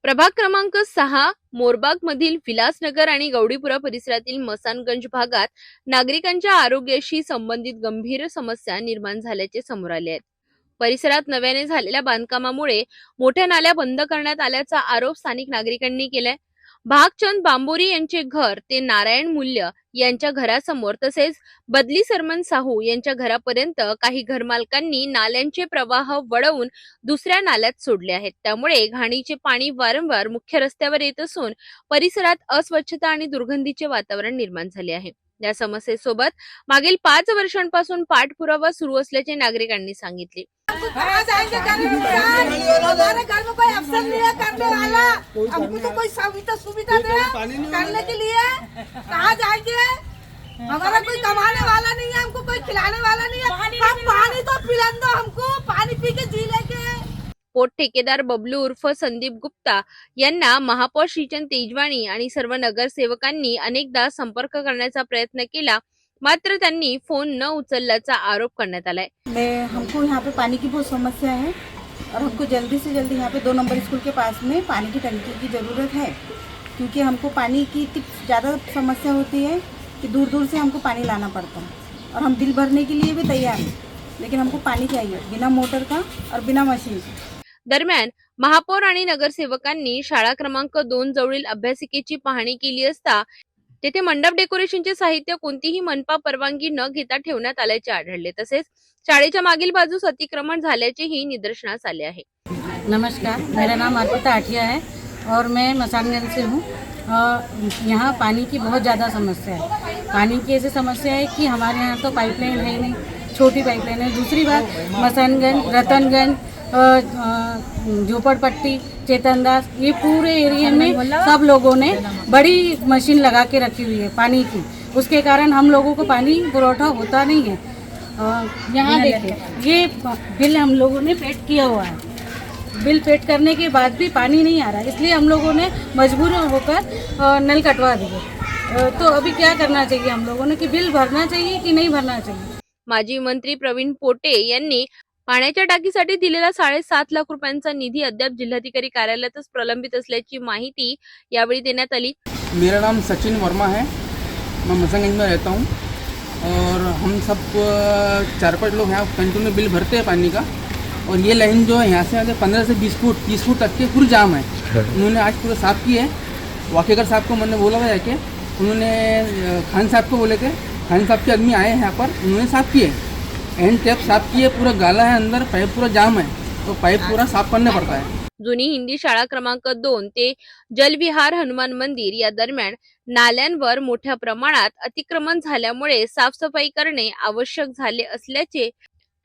प्रभाग क्रमांक 6 मोरबाग मधील विलासनगर आणि गौडीपुरा परिसरातील मसानगंज भागात नागरिकांच्या आरोग्याशी संबंधित गंभीर समस्या निर्माण झाल्याचे समोर आले आहेत। परिसरात नव्याने झालेल्या बांधकामामुळे मोठ्या नाल्या बंद करण्यात आल्याचा आरोप स्थानिक नागरिकांनी केलाय। भागचंद बांबोरी यांचे घर ते नारायण मूल्य यांच्या घरासमोर तसेच बदली सरमन साहू यांच्या घरापर्यंत काही घरमालकांनी नाल्यांचे प्रवाह वळवून दुसऱ्या नाल्यात सोडले आहेत। त्यामुळे घाणीचे पाणी वारंवार मुख्य रस्त्यावर येत असून परिसरात अस्वच्छता आणि दुर्गंधीचे वातावरण निर्माण झाले आहे। या समस्येसोबत मागील 5 वर्षांपासून पाठपुरावा सुरू असल्याचे नागरिकांनी सांगितले। कहाँ जाएंगे हमारे घर में कोई अफसर नहीं है करने वाला, हमको तो कोई सुविधा दे करने के लिए। कहाँ जाएंगे? हमारा कोई कमाने वाला नहीं है, हमको कोई खिलाने वाला नहीं है। हम पानी तो पिला दो हमको, पानी पी के जी लेंगे। पोट ठेकेदार बबलू उर्फ संदीप गुप्ता यांना महापौर श्रीचंद तेजवानी आणि सर्व नगरसेवकांनी अनेकदा संपर्क करण्याचा प्रयत्न केला, मात्र त्यांनी फोन न उचलल्याचा आरोप करण्यात आलाय। हमको यहाँ पे पानी की बहुत समस्या है और हमको जल्दी से जल्दी यहाँ पे 2 नंबर स्कूल के पास में पानी की टंकी की ज़रूरत है, क्योंकि हमको पानी की इतनी ज़्यादा समस्या होती है कि दूर दूर से हमको पानी लाना पड़ता है और हम बिल भरने के लिए भी तैयार हैं, लेकिन हमको पानी चाहिए बिना मोटर का और बिना मशीन के। दरम्यान महापौर आणि नगरसेवकांनी शाळा क्रमांक 2 जवळील अभ्यासिकेची पाहणी केली असता तेथे मंडप डेकोरेशनचे साहित्य कोणतीही मनपा परवानगी न घेता ठेवण्यात आल्याचे आढळले। तसेच शाळेच्या मागील बाजूस अतिक्रमण झाल्याचेही निदर्शनास आले आहे। नमस्कार, मेरा नाम अर्पिता आठिया है और मैं मसानगंज से हूँ। यहाँ पानी की बहुत ज़्यादा समस्या है। पानी की ऐसी समस्या है कि हमारे यहाँ तो पाइपलाइन है ही नहीं, छोटी पाइपलाइन है। दूसरी बात, मसानगंज, रतनगंज, झोपड़पट्टी, चेतनदास, ये पूरे एरिया में सब लोगों ने बड़ी मशीन लगा के रखी हुई है पानी की। उसके कारण हम लोगों को पानी पुरौठा होता नहीं है। यहाँ देखिए, ये बिल हम लोगों ने पेड किया हुआ है। बिल पेड करने के बाद भी पानी नहीं आ रहा है, इसलिए हम लोगों ने मजबूर होकर नल कटवा दिए। तो अभी क्या करना चाहिए हम लोगों ने, कि बिल भरना चाहिए कि नहीं भरना चाहिए? माजी मंत्री प्रवीण पोटे यांनी पाण्याच्या टाकीसाठी दिलेला 7.5 लाख रुपयांचा निधी अद्याप जिल्हाधिकारी कार्यालयातच प्रलंबित असल्याची माहिती यावेळी देण्यात आली। मेरा नाम सचिन वर्मा है, मैं मसानगंज में रहता हूँ और हम सब 4-5 लोग यहाँ कंटिन्यू बिल भरते हैं पानी का। और ये लाइन जो है यहाँ से आगे 15 से 20 फुट 30 फुट तक के पूरी जाम है। उन्होंने आज पूरा साफ़ किए। वाकेकर साहब को मैंने बोला था जाके, उन्होंने खान साहब को बोले थे, खान साहब के आदमी आए हैं यहाँ पर, उन्होंने साफ़ किए, एंड टैप साफ़ किए, पूरा गाला है अंदर, पाइप पूरा जाम है, तो पाइप पूरा साफ़ करना पड़ता है। जुनी हिंदी शाळा क्रमांक 2 ते जलविहार हनुमान मंदिर या दरम्यान नाल्यांवर मोठ्या प्रमाणात अतिक्रमण झाल्यामुळे साफसफाई करणे आवश्यक झाले असल्याचे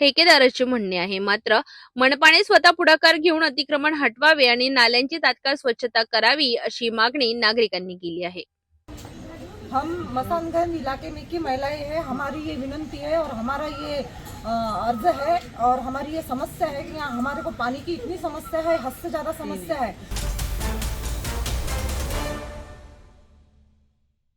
ठेकेदाराचे म्हणणे आहे। मात्र मनपाने स्वतः पुढाकार घेऊन अतिक्रमण हटवावे आणि नाल्यांची तात्काळ स्वच्छता करावी अशी मागणी नागरिकांनी केली आहे। हम मसानगंज इलाके में की महिलाएं हैं, हमारी ये विनंती है और हमारा ये अर्ज है और हमारी ये समस्या है कि यहाँ हमारे को पानी की इतनी समस्या है, हद से ज़्यादा समस्या है।